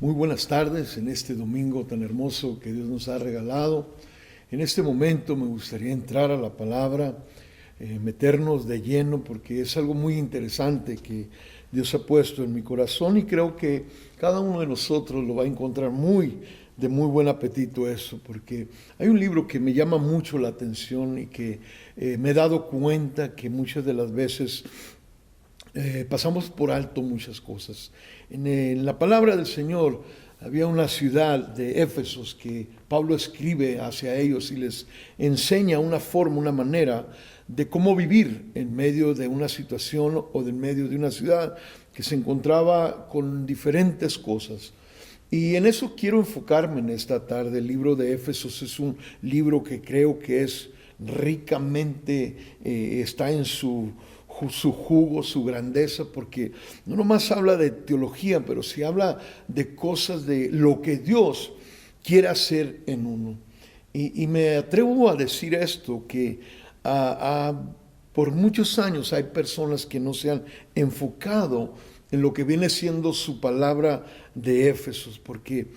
Muy buenas tardes en este domingo tan hermoso que Dios nos ha regalado. En este momento me gustaría entrar a la palabra, meternos de lleno porque es algo muy interesante que Dios ha puesto en mi corazón y creo que cada uno de nosotros lo va a encontrar de muy buen apetito eso, porque hay un libro que me llama mucho la atención y que me he dado cuenta que muchas de las veces pasamos por alto muchas cosas. En la palabra del Señor había una ciudad de Éfesos que Pablo escribe hacia ellos y les enseña una forma, una manera de cómo vivir en medio de una situación o en medio de una ciudad que se encontraba con diferentes cosas. Y en eso quiero enfocarme en esta tarde. El libro de Éfesos es un libro que creo que es ricamente, está en su jugo, su grandeza, porque no nomás habla de teología, pero sí habla de cosas de lo que Dios quiere hacer en uno. Y me atrevo a decir esto, que por muchos años hay personas que no se han enfocado en lo que viene siendo su palabra de Éfesos, porque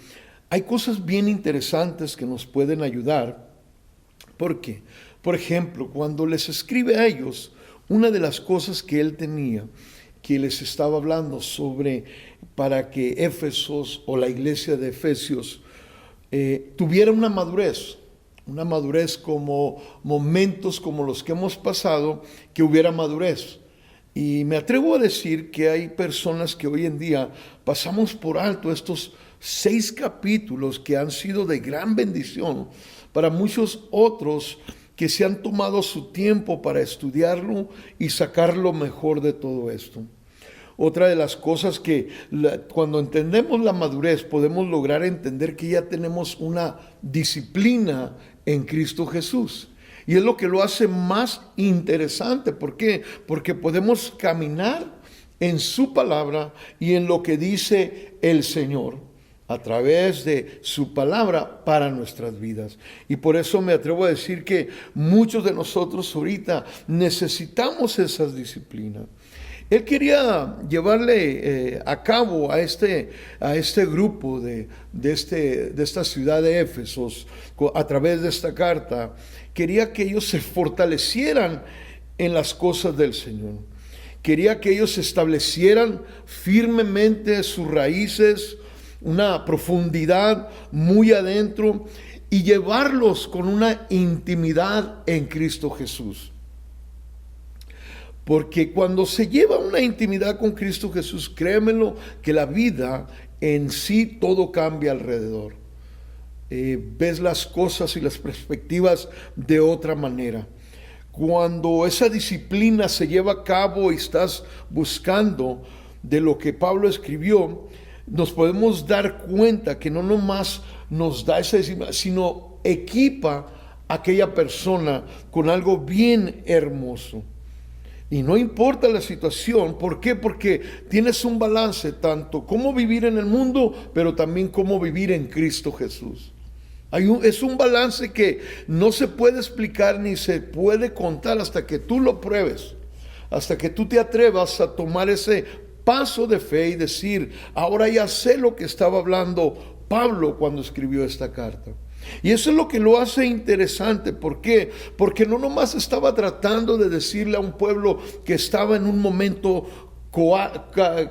hay cosas bien interesantes que nos pueden ayudar. ¿Por qué? Por ejemplo, cuando les escribe a ellos, una de las cosas que él tenía, que les estaba hablando sobre para que Éfesos o la iglesia de Efesios tuviera una madurez como momentos como los que hemos pasado, que hubiera madurez. Y me atrevo a decir que hay personas que hoy en día pasamos por alto estos 6 capítulos que han sido de gran bendición para muchos otros que se han tomado su tiempo para estudiarlo y sacar lo mejor de todo esto. Otra de las cosas que cuando entendemos la madurez podemos lograr entender que ya tenemos una disciplina en Cristo Jesús. Y es lo que lo hace más interesante. ¿Por qué? Porque podemos caminar en su palabra y en lo que dice el Señor a través de su palabra para nuestras vidas. Y por eso me atrevo a decir que muchos de nosotros ahorita necesitamos esas disciplinas. Él quería llevarle a cabo a este grupo de esta ciudad de Éfesos a través de esta carta. Quería que ellos se fortalecieran en las cosas del Señor. Quería que ellos establecieran firmemente sus raíces, una profundidad muy adentro y llevarlos con una intimidad en Cristo Jesús. Porque cuando se lleva una intimidad con Cristo Jesús, créemelo que la vida en sí todo cambia alrededor. Ves las cosas y las perspectivas de otra manera. Cuando esa disciplina se lleva a cabo y estás buscando de lo que Pablo escribió, nos podemos dar cuenta que no nomás nos da esa disciplina, sino equipa a aquella persona con algo bien hermoso. Y no importa la situación. ¿Por qué? Porque tienes un balance, tanto cómo vivir en el mundo, pero también cómo vivir en Cristo Jesús. Es un balance que no se puede explicar ni se puede contar hasta que tú lo pruebes, hasta que tú te atrevas a tomar ese paso de fe y decir, ahora ya sé lo que estaba hablando Pablo cuando escribió esta carta. Y eso es lo que lo hace interesante. ¿Por qué? Porque no nomás estaba tratando de decirle a un pueblo que estaba en un momento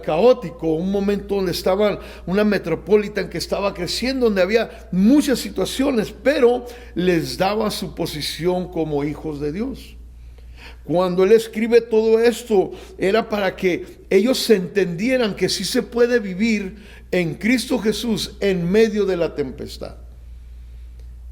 caótico, un momento donde estaba una metropolitan que estaba creciendo, donde había muchas situaciones, pero les daba su posición como hijos de Dios. Cuando él escribe todo esto, era para que ellos se entendieran que sí se puede vivir en Cristo Jesús en medio de la tempestad.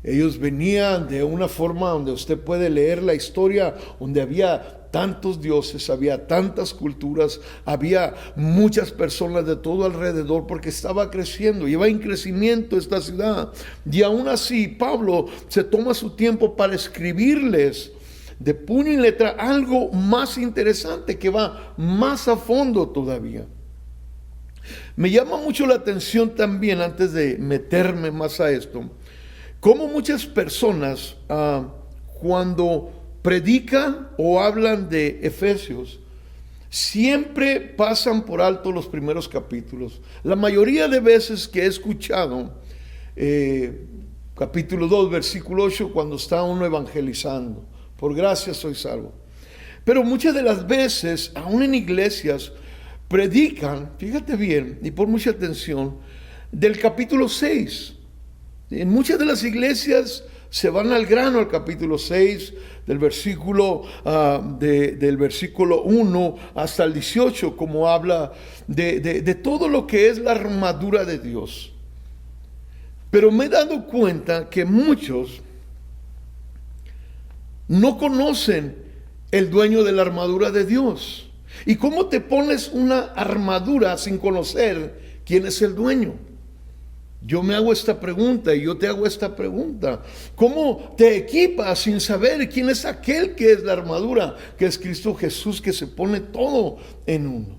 Ellos venían de una forma donde usted puede leer la historia, donde había tantos dioses, había tantas culturas, había muchas personas de todo alrededor, porque estaba creciendo, iba en crecimiento esta ciudad. Y aún así, Pablo se toma su tiempo para escribirles de puño y letra algo más interesante que va más a fondo todavía. Me llama mucho la atención también, antes de meterme más a esto, cómo muchas personas cuando predican o hablan de Efesios siempre pasan por alto los primeros capítulos. La mayoría de veces que he escuchado capítulo 2, versículo 8, cuando está uno evangelizando, por gracia soy salvo. Pero muchas de las veces, aún en iglesias, predican, fíjate bien, y pon mucha atención, del capítulo 6. En muchas de las iglesias se van al grano al capítulo 6, del versículo, del versículo 1 hasta el 18, como habla de todo lo que es la armadura de Dios. Pero me he dado cuenta que muchos no conocen el dueño de la armadura de Dios. ¿Y cómo te pones una armadura sin conocer quién es el dueño? Yo me hago esta pregunta y yo te hago esta pregunta. ¿Cómo te equipas sin saber quién es aquel que es la armadura? Que es Cristo Jesús, que se pone todo en uno.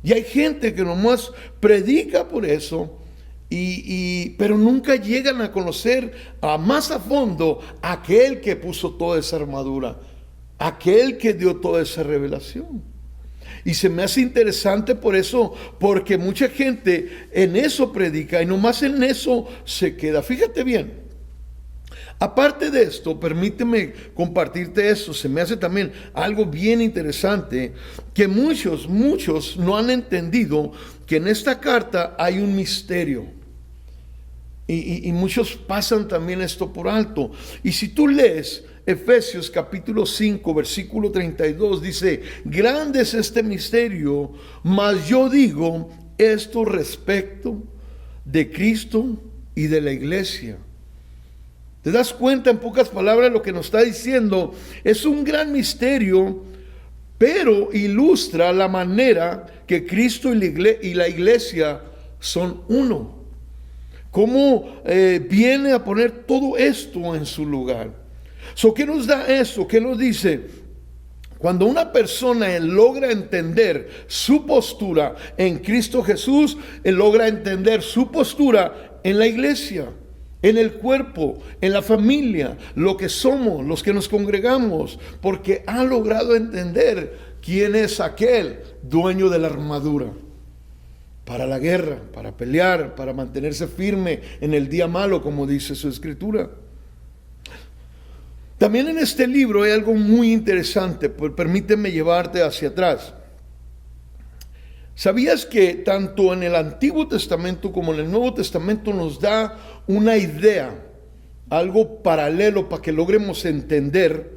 Y hay gente que nomás predica por eso, pero nunca llegan a conocer más a fondo aquel que puso toda esa armadura, aquel que dio toda esa revelación. Y se me hace interesante por eso, porque mucha gente en eso predica y nomás en eso se queda. Fíjate bien, aparte de esto, permíteme compartirte esto, se me hace también algo bien interesante, que muchos no han entendido que en esta carta hay un misterio. Y muchos pasan también esto por alto. Y si tú lees Efesios capítulo 5, versículo 32, dice: grande es este misterio, mas yo digo esto respecto de Cristo y de la iglesia. ¿Te das cuenta? En pocas palabras lo que nos está diciendo es un gran misterio, pero ilustra la manera que Cristo y la iglesia son uno. Cómo viene a poner todo esto en su lugar. ¿Qué nos da eso? ¿Qué nos dice? Cuando una persona logra entender su postura en Cristo Jesús, logra entender su postura en la iglesia, en el cuerpo, en la familia, lo que somos, los que nos congregamos, porque ha logrado entender quién es aquel dueño de la armadura. Para la guerra, para pelear, para mantenerse firme en el día malo, como dice su escritura. También en este libro hay algo muy interesante, pues permíteme llevarte hacia atrás. ¿Sabías que tanto en el Antiguo Testamento como en el Nuevo Testamento nos da una idea, algo paralelo para que logremos entender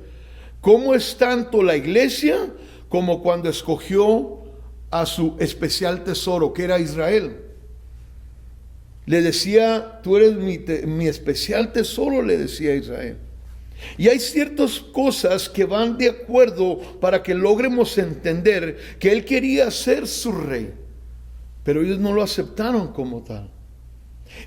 cómo es tanto la iglesia como cuando escogió a su especial tesoro, que era Israel? Le decía: tú eres mi especial tesoro, le decía a Israel. Y hay ciertas cosas que van de acuerdo para que logremos entender que Él quería ser su rey, pero ellos no lo aceptaron como tal.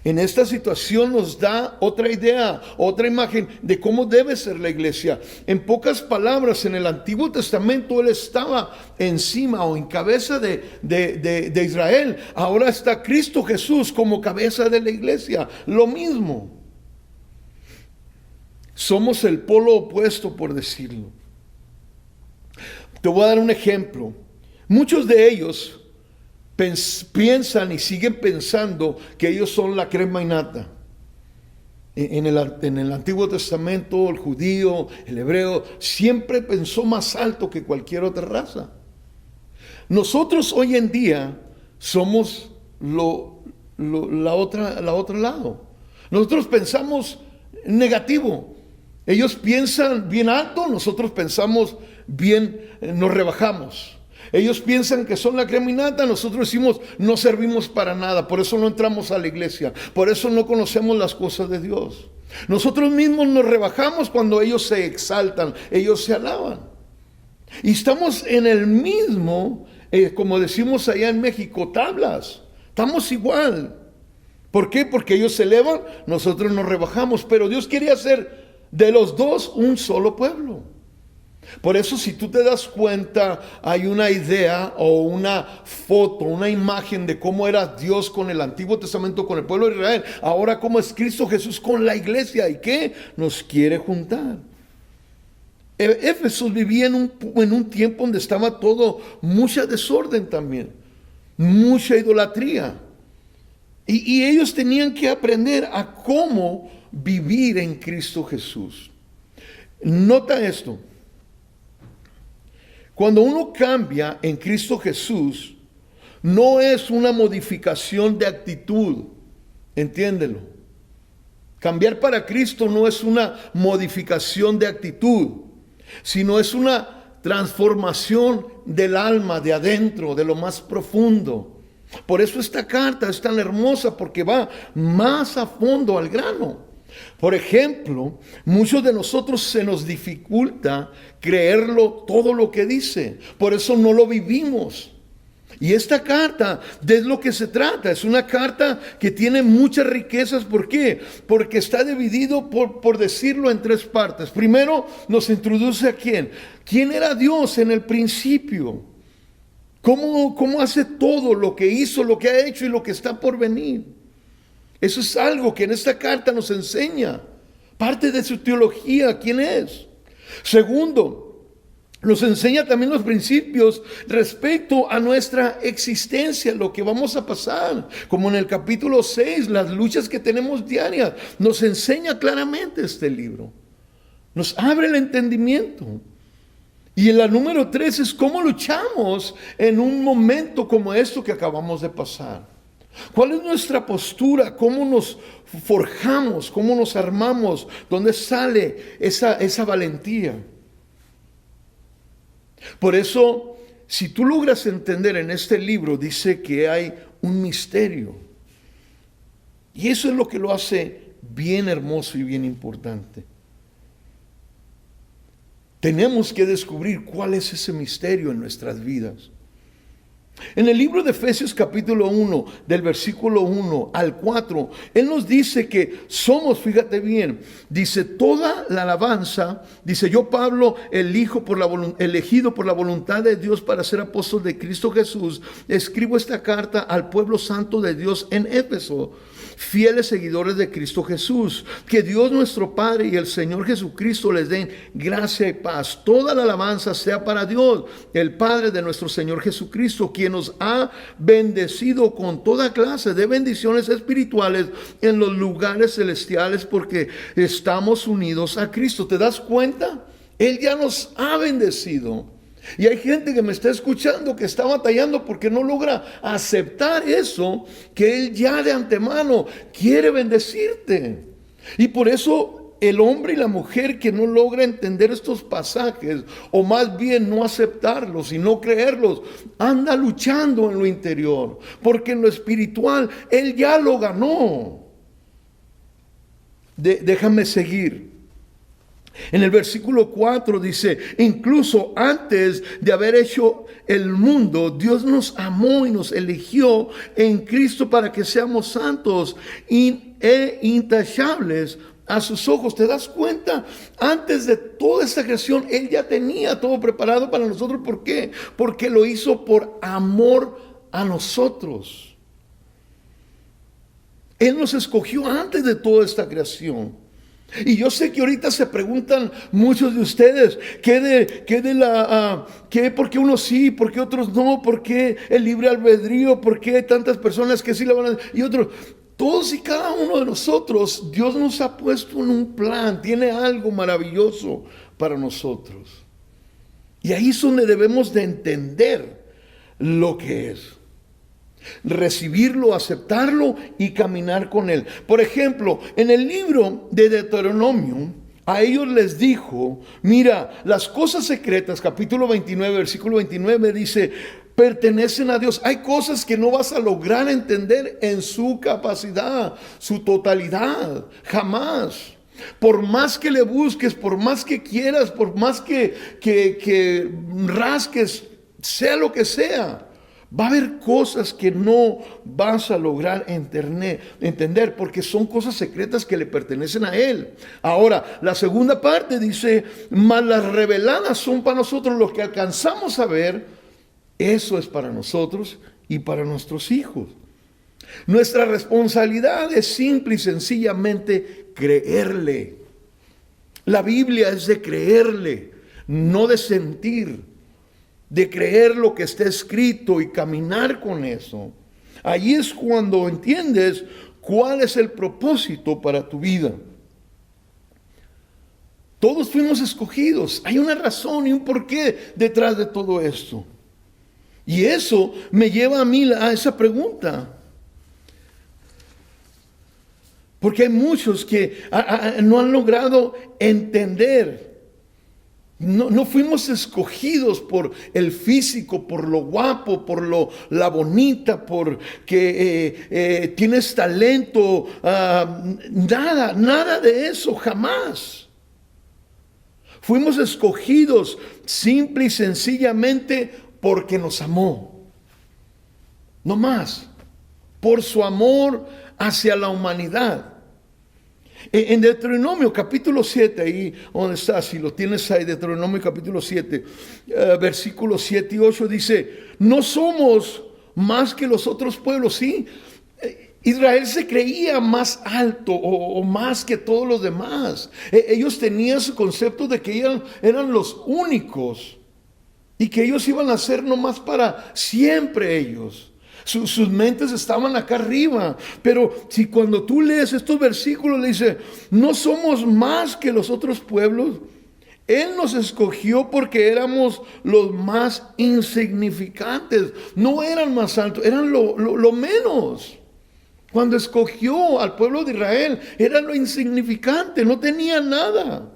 En esta situación nos da otra idea, otra imagen de cómo debe ser la iglesia. En pocas palabras, en el Antiguo Testamento Él estaba encima o en cabeza de Israel. Ahora está Cristo Jesús como cabeza de la iglesia. Lo mismo. Somos el polo opuesto, por decirlo. Te voy a dar un ejemplo. Muchos de ellos piensan y siguen pensando que ellos son la crema innata. En el Antiguo Testamento, el judío, el hebreo, siempre pensó más alto que cualquier otra raza. Nosotros hoy en día somos la otro lado. Nosotros pensamos negativo. Ellos piensan bien alto, nosotros pensamos bien, nos rebajamos. Ellos piensan que son la crema innata, nosotros decimos no servimos para nada, por eso no entramos a la iglesia, por eso no conocemos las cosas de Dios. Nosotros mismos nos rebajamos cuando ellos se exaltan, ellos se alaban. Y estamos en el mismo, como decimos allá en México, tablas. Estamos igual. ¿Por qué? Porque ellos se elevan, nosotros nos rebajamos, pero Dios quería hacer de los dos un solo pueblo. Por eso, si tú te das cuenta, hay una idea o una foto, una imagen de cómo era Dios con el Antiguo Testamento, con el pueblo de Israel. Ahora cómo es Cristo Jesús con la iglesia y que nos quiere juntar. Éfeso vivía en un tiempo donde estaba todo, mucha desorden también, mucha idolatría. Y ellos tenían que aprender a cómo vivir en Cristo Jesús. Nota esto. Cuando uno cambia en Cristo Jesús, no es una modificación de actitud. Entiéndelo. Cambiar para Cristo no es una modificación de actitud, sino es una transformación del alma, de adentro, de lo más profundo. Por eso esta carta es tan hermosa, porque va más a fondo al grano. Por ejemplo, muchos de nosotros se nos dificulta creerlo todo lo que dice. Por eso no lo vivimos. Y esta carta, de lo que se trata, es una carta que tiene muchas riquezas. ¿Por qué? Porque está dividido, por decirlo, en tres partes. Primero nos introduce a quién. ¿Quién era Dios en el principio? ¿Cómo hace todo lo que hizo, lo que ha hecho y lo que está por venir? Eso es algo que en esta carta nos enseña. Parte de su teología, ¿quién es? Segundo, nos enseña también los principios respecto a nuestra existencia, lo que vamos a pasar. Como en el capítulo 6, las luchas que tenemos diarias. Nos enseña claramente este libro. Nos abre el entendimiento. Y en la número 3 es cómo luchamos en un momento como esto que acabamos de pasar. ¿Cuál es nuestra postura? ¿Cómo nos forjamos? ¿Cómo nos armamos? ¿Dónde sale esa valentía? Por eso, si tú logras entender en este libro, dice que hay un misterio. Y eso es lo que lo hace bien hermoso y bien importante. Tenemos que descubrir cuál es ese misterio en nuestras vidas. En el libro de Efesios capítulo 1, del versículo 1 al 4, Él nos dice que somos, fíjate bien, dice toda la alabanza, dice yo Pablo, elegido por la voluntad de Dios para ser apóstol de Cristo Jesús, escribo esta carta al pueblo santo de Dios en Éfeso, fieles seguidores de Cristo Jesús. Que Dios nuestro Padre y el Señor Jesucristo les den gracia y paz. Toda la alabanza sea para Dios, el Padre de nuestro Señor Jesucristo, quien nos ha bendecido con toda clase de bendiciones espirituales en los lugares celestiales, porque estamos unidos a Cristo. ¿Te das cuenta? Él ya nos ha bendecido. Y hay gente que me está escuchando que está batallando porque no logra aceptar eso, que Él ya de antemano quiere bendecirte. Y por eso el hombre y la mujer que no logra entender estos pasajes, o más bien no aceptarlos y no creerlos, anda luchando en lo interior, porque en lo espiritual Él ya lo ganó. Déjame seguir. En el versículo 4 dice, incluso antes de haber hecho el mundo, Dios nos amó y nos eligió en Cristo para que seamos santos e intachables a sus ojos. ¿Te das cuenta? Antes de toda esta creación, Él ya tenía todo preparado para nosotros. ¿Por qué? Porque lo hizo por amor a nosotros. Él nos escogió antes de toda esta creación. Y yo sé que ahorita se preguntan muchos de ustedes, ¿por qué unos sí, por qué otros no? ¿Por qué el libre albedrío? ¿Por qué tantas personas que sí la van a y otros? Todos y cada uno de nosotros, Dios nos ha puesto en un plan, tiene algo maravilloso para nosotros. Y ahí es donde debemos de entender lo que es. Recibirlo, aceptarlo y caminar con Él. Por ejemplo, en el libro de Deuteronomio, a ellos les dijo, mira, las cosas secretas, capítulo 29, versículo 29, dice, pertenecen a Dios. Hay cosas que no vas a lograr entender en su capacidad, su totalidad, jamás. Por más que le busques, por más que quieras, por más que rasques, sea lo que sea, va a haber cosas que no vas a lograr entender porque son cosas secretas que le pertenecen a Él. Ahora, la segunda parte dice, mas las reveladas son para nosotros, lo que alcanzamos a ver, eso es para nosotros y para nuestros hijos. Nuestra responsabilidad es simple y sencillamente creerle. La Biblia es de creerle. no de sentir, de creer lo que está escrito y caminar con eso. Ahí es cuando entiendes cuál es el propósito para tu vida. Todos fuimos escogidos. Hay una razón y un porqué detrás de todo esto. Y eso me lleva a mí a esa pregunta. Porque hay muchos que no han logrado entender. No fuimos escogidos por el físico, por lo guapo, por la bonita, por que tienes talento. Nada de eso, jamás. Fuimos escogidos simple y sencillamente porque nos amó. No más. Por su amor hacia la humanidad. En Deuteronomio capítulo 7, ahí donde está, si lo tienes ahí, Deuteronomio capítulo 7, versículos 7 y 8 dice, no somos más que los otros pueblos, ¿sí? Israel se creía más alto o más que todos los demás. Ellos tenían su concepto de que eran los únicos y que ellos iban a ser nomás para siempre ellos. Sus mentes estaban acá arriba. Pero si cuando tú lees estos versículos le dice, no somos más que los otros pueblos. Él nos escogió porque éramos los más insignificantes. No eran más altos, eran lo menos. Cuando escogió al pueblo de Israel, era lo insignificante, no tenía nada.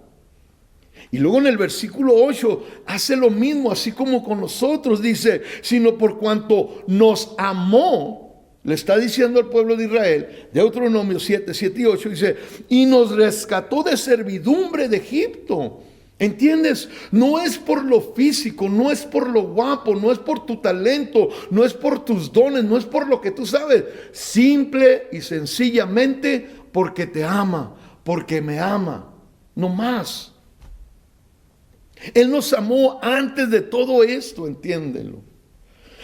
Y luego en el versículo 8 hace lo mismo, así como con nosotros, dice, sino por cuanto nos amó, le está diciendo al pueblo de Israel, Deuteronomio 7 y 8, dice, y nos rescató de servidumbre de Egipto. ¿Entiendes? No es por lo físico, no es por lo guapo, no es por tu talento, no es por tus dones, no es por lo que tú sabes. Simple y sencillamente porque te ama, porque me ama, no más. Él nos amó antes de todo esto, entiéndelo.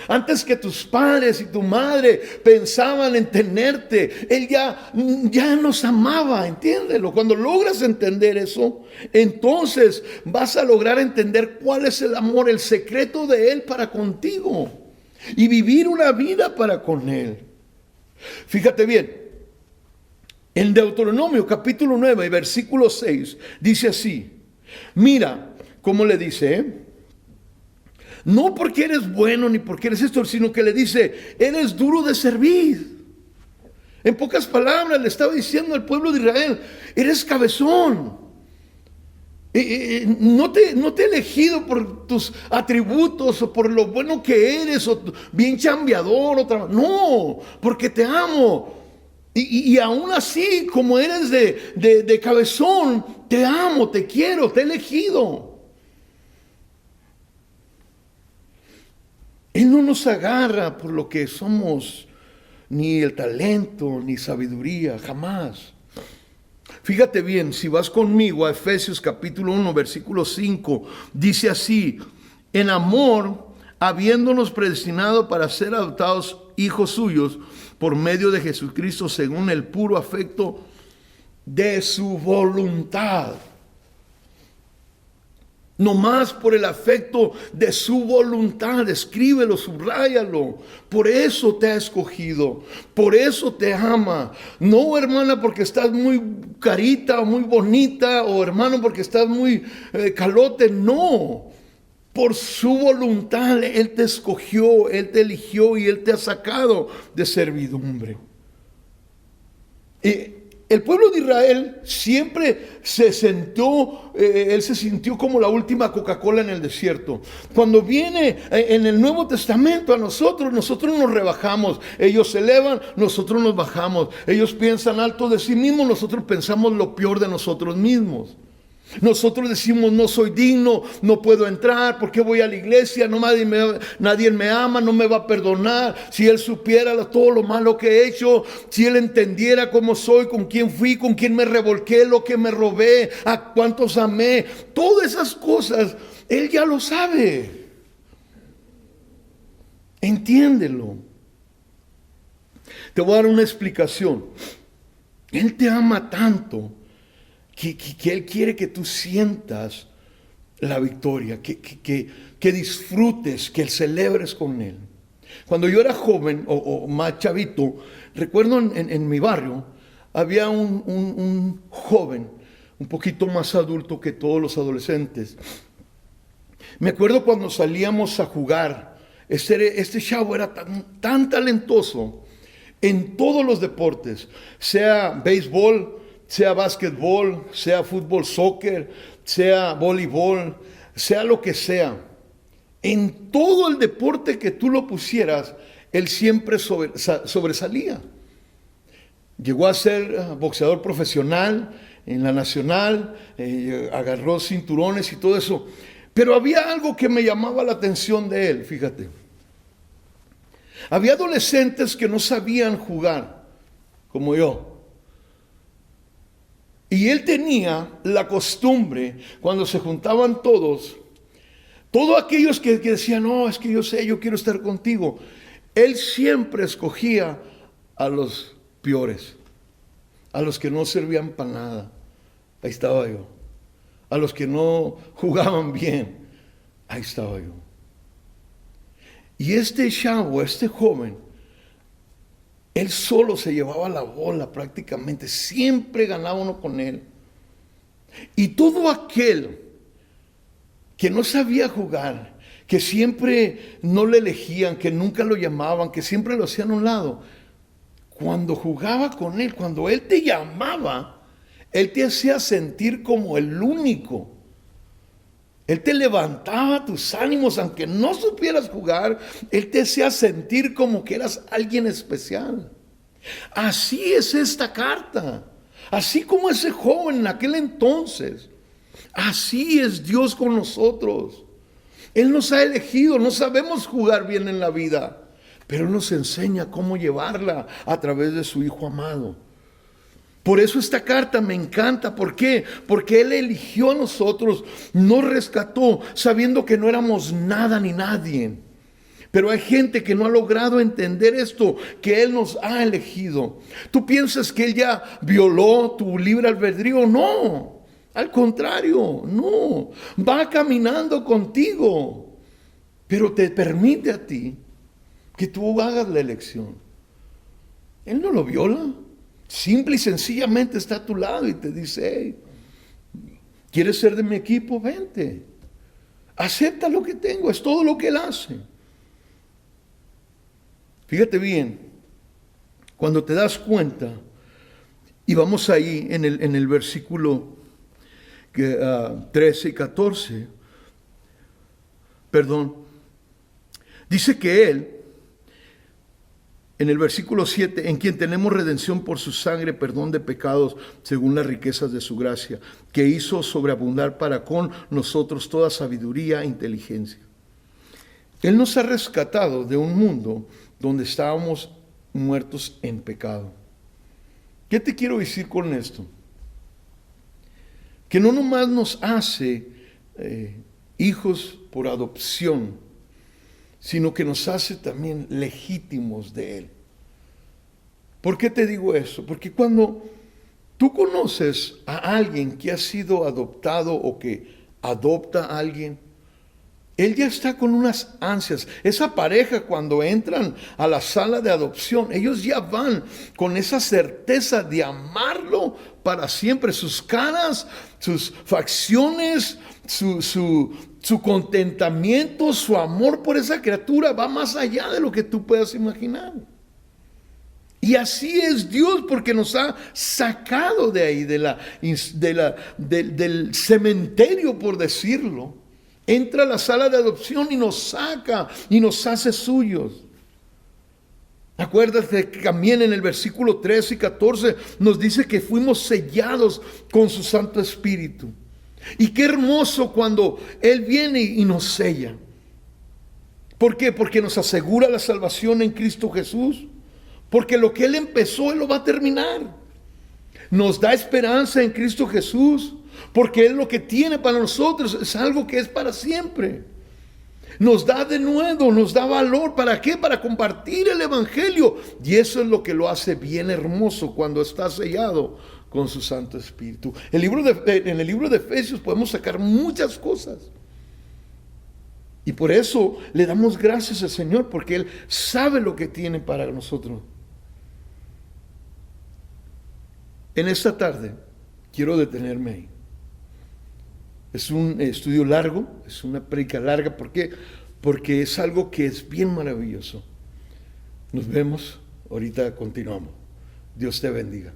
Antes que tus padres y tu madre pensaban en tenerte, Él ya nos amaba, entiéndelo. Cuando logras entender eso, entonces vas a lograr entender cuál es el amor, el secreto de Él para contigo. Y vivir una vida para con Él. Fíjate bien, en Deuteronomio capítulo 9, versículo 6, dice así, mira, ¿cómo le dice? No porque eres bueno ni porque eres esto, sino que le dice, eres duro de servir. En pocas palabras le estaba diciendo al pueblo de Israel, eres cabezón. No te he elegido por tus atributos o por lo bueno que eres o bien chambeador. No, porque te amo. Y aún así, como eres de cabezón, te amo, te quiero, te he elegido. Él no nos agarra por lo que somos, ni el talento, ni sabiduría, jamás. Fíjate bien, si vas conmigo a Efesios capítulo 1, versículo 5, dice así, en amor, habiéndonos predestinado para ser adoptados hijos suyos por medio de Jesucristo según el puro afecto de su voluntad. No más por el afecto de su voluntad, escríbelo, subráyalo. Por eso te ha escogido, por eso te ama. No, hermana, porque estás muy carita o muy bonita, o hermano, porque estás muy calote. No, por su voluntad Él te escogió, Él te eligió y Él te ha sacado de servidumbre. El pueblo de Israel siempre él se sintió como la última Coca-Cola en el desierto. Cuando viene en el Nuevo Testamento a nosotros nos rebajamos. Ellos se elevan, nosotros nos bajamos. Ellos piensan alto de sí mismos, nosotros pensamos lo peor de nosotros mismos. Nosotros decimos, no soy digno, no puedo entrar, ¿por qué voy a la iglesia? Nadie me ama, no me va a perdonar. Si Él supiera todo lo malo que he hecho, si Él entendiera cómo soy, con quién fui, con quién me revolqué, lo que me robé, a cuántos amé, todas esas cosas, Él ya lo sabe. Entiéndelo. Te voy a dar una explicación. Él te ama tanto que Él quiere que tú sientas la victoria, que disfrutes, que celebres con Él. Cuando yo era joven o más chavito, recuerdo en mi barrio, había un joven, un poquito más adulto que todos los adolescentes. Me acuerdo cuando salíamos a jugar, este chavo era tan talentoso en todos los deportes, sea béisbol, sea básquetbol, sea fútbol, soccer, sea voleibol, sea lo que sea. En todo el deporte que tú lo pusieras, él siempre sobresalía. Llegó a ser boxeador profesional en la nacional, agarró cinturones y todo eso. Pero había algo que me llamaba la atención de él, fíjate. Había adolescentes que no sabían jugar, como yo. Y él tenía la costumbre, cuando se juntaban todos aquellos que decían, no, es que yo sé, yo quiero estar contigo. Él siempre escogía a los peores, a los que no servían para nada. Ahí estaba yo. A los que no jugaban bien, ahí estaba yo. Y este chavo, este joven, él solo se llevaba la bola prácticamente, siempre ganaba uno con él. Y todo aquel que no sabía jugar, que siempre no le elegían, que nunca lo llamaban, que siempre lo hacían a un lado, cuando jugaba con él, cuando él te llamaba, él te hacía sentir como el único. Él te levantaba tus ánimos, aunque no supieras jugar, él te hacía sentir como que eras alguien especial. Así es esta carta, así como ese joven en aquel entonces. Así es Dios con nosotros. Él nos ha elegido, no sabemos jugar bien en la vida, pero Él nos enseña cómo llevarla a través de su Hijo amado. Por eso esta carta me encanta. ¿Por qué? Porque Él eligió a nosotros, nos rescató, sabiendo que no éramos nada ni nadie. Pero hay gente que no ha logrado entender esto, que Él nos ha elegido. ¿Tú piensas que Él ya violó tu libre albedrío? No. Al contrario, no, va caminando contigo, pero te permite a ti que tú hagas la elección. Él no lo viola, simple y sencillamente está a tu lado y te dice, hey, ¿quieres ser de mi equipo? Vente, acepta lo que tengo, es todo lo que Él hace. Fíjate bien, cuando te das cuenta, y vamos ahí en el versículo 13 y 14, dice que Él, en el versículo 7, en quien tenemos redención por su sangre, perdón de pecados, según las riquezas de su gracia, que hizo sobreabundar para con nosotros toda sabiduría e inteligencia. Él nos ha rescatado de un mundo donde estábamos muertos en pecado. ¿Qué te quiero decir con esto? Que no nomás nos hace hijos por adopción, sino que nos hace también legítimos de Él. ¿Por qué te digo eso? Porque cuando tú conoces a alguien que ha sido adoptado o que adopta a alguien, él ya está con unas ansias. Esa pareja, cuando entran a la sala de adopción, ellos ya van con esa certeza de amarlo para siempre. Sus caras, sus facciones, su contentamiento, su amor por esa criatura va más allá de lo que tú puedas imaginar. Y así es Dios, porque nos ha sacado de ahí, del cementerio, por decirlo. Entra a la sala de adopción y nos saca y nos hace suyos. Acuérdate que también en el versículo 13 y 14 nos dice que fuimos sellados con su Santo Espíritu. Y qué hermoso cuando Él viene y nos sella. ¿Por qué? Porque nos asegura la salvación en Cristo Jesús. Porque lo que Él empezó, Él lo va a terminar. Nos da esperanza en Cristo Jesús. Porque Él lo que tiene para nosotros es algo que es para siempre. Nos da de nuevo, nos da valor. ¿Para qué? Para compartir el Evangelio. Y eso es lo que lo hace bien hermoso cuando está sellado con su Santo Espíritu. En el libro de Efesios podemos sacar muchas cosas. Y por eso le damos gracias al Señor, porque Él sabe lo que tiene para nosotros. En esta tarde quiero detenerme ahí. Es un estudio largo, es una prédica larga. ¿Por qué? Porque es algo que es bien maravilloso. Nos vemos, ahorita continuamos. Dios te bendiga.